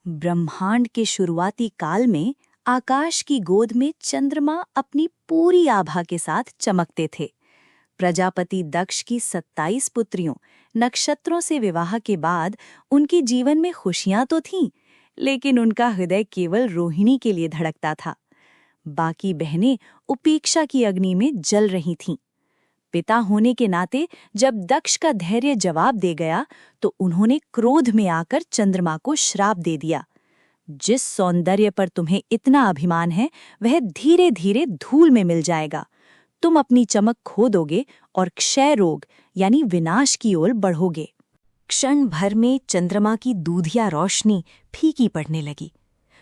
ब्रह्मांड के शुरुआती काल में आकाश की गोद में चंद्रमा अपनी पूरी आभा के साथ चमकते थे। प्रजापति दक्ष की 27 पुत्रियों नक्षत्रों से विवाह के बाद उनके जीवन में खुशियां तो थीं, लेकिन उनका हृदय केवल रोहिणी के लिए धड़कता था। बाकी बहनें उपेक्षा की अग्नि में जल रही थीं। पिता होने के नाते जब दक्ष का धैर्य जवाब दे गया तो उन्होंने क्रोध में आकर चंद्रमा को श्राप दे दिया। जिस सौंदर्य पर तुम्हें इतना अभिमान है वह धीरे धीरे धूल में मिल जाएगा। तुम अपनी चमक खो दोगे और क्षय रोग यानी विनाश की ओर बढ़ोगे। क्षण भर में चंद्रमा की दूधिया रोशनी फीकी पड़ने लगी,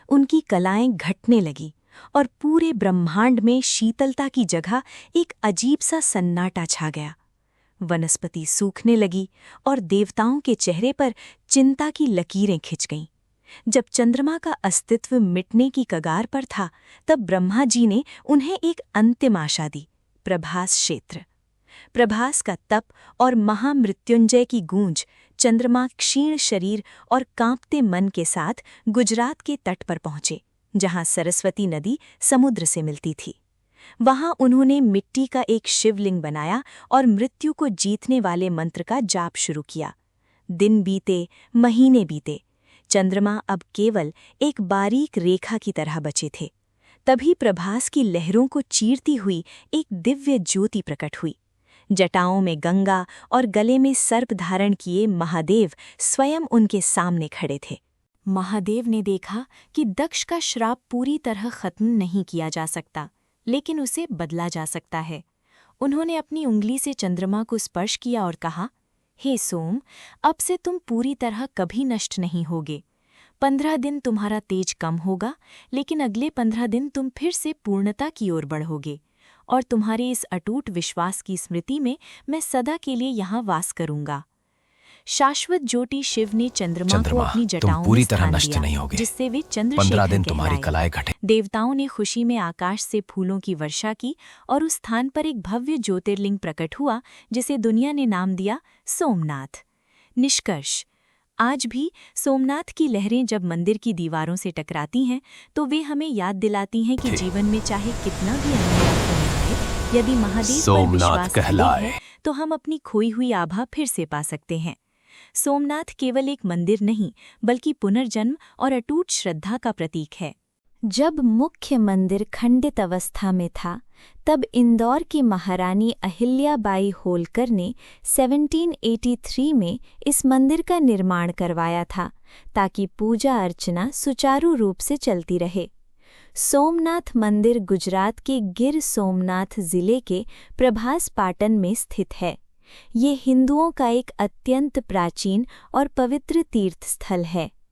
उनकी कलाएं घटने लगी और पूरे ब्रह्मांड में शीतलता की जगह एक अजीब सा सन्नाटा छा गया। वनस्पति सूखने लगी और देवताओं के चेहरे पर चिंता की लकीरें खिंच गईं। जब चंद्रमा का अस्तित्व मिटने की कगार पर था, तब ब्रह्मा जी ने उन्हें एक अंतिम आशा दी, प्रभास क्षेत्र। प्रभास का तप और महामृत्युंजय की गूंज चंद्रमा क्षीण शरीर और कांपते मन के साथ गुजरात के तट पर पहुंचे, जहां सरस्वती नदी समुद्र से मिलती थी। वहां उन्होंने मिट्टी का एक शिवलिंग बनाया और मृत्यु को जीतने वाले मंत्र का जाप शुरू किया। दिन बीते, महीने बीते, चंद्रमा अब केवल एक बारीक रेखा की तरह बचे थे। तभी प्रभास की लहरों को चीरती हुई एक दिव्य ज्योति प्रकट हुई। जटाओं में गंगा और गले में सर्प धारण किए महादेव स्वयं उनके सामने खड़े थे। महादेव ने देखा कि दक्ष का श्राप पूरी तरह खत्म नहीं किया जा सकता, लेकिन उसे बदला जा सकता है। उन्होंने अपनी उंगली से चंद्रमा को स्पर्श किया और कहा, हे सोम, अब से तुम पूरी तरह कभी नष्ट नहीं होगे। 15 दिन तुम्हारा तेज कम होगा, लेकिन अगले 15 दिन तुम फिर से पूर्णता की ओर बढ़ोगे और तुम्हारे इस अटूट विश्वास की स्मृति में मैं सदा के लिए यहाँ वास करूंगा। शाश्वत ज्योति शिव ने चंद्रमा को अपनी जटाओं पूरी में तरह स्थान नष्ट दिया, नहीं होगे। जिससे वे 15 चंद्रशेखर दिन तुम्हारी कलाएं कहलाए। घटे। देवताओं ने खुशी में आकाश से फूलों की वर्षा की और उस स्थान पर एक भव्य ज्योतिर्लिंग प्रकट हुआ, जिसे दुनिया ने नाम दिया सोमनाथ। निष्कर्ष, आज भी सोमनाथ की लहरें जब मंदिर की दीवारों से टकराती हैं तो वे हमें याद दिलाती हैं कि जीवन में चाहे कितना भी अंधेरा क्यों न आए, यदि महादेव पर विश्वास है तो हम अपनी खोई हुई आभा फिर से पा सकते हैं। सोमनाथ केवल एक मंदिर नहीं, बल्कि पुनर्जन्म और अटूट श्रद्धा का प्रतीक है। जब मुख्य मंदिर खंडित अवस्था में था, तब इंदौर की महारानी अहिल्याबाई होलकर ने 1783 में इस मंदिर का निर्माण करवाया था, ताकि पूजा अर्चना सुचारू रूप से चलती रहे। सोमनाथ मंदिर गुजरात के गिर सोमनाथ जिले के प्रभास पाटन में स्थित है। ये हिंदुओं का एक अत्यंत प्राचीन और पवित्र तीर्थ स्थल है।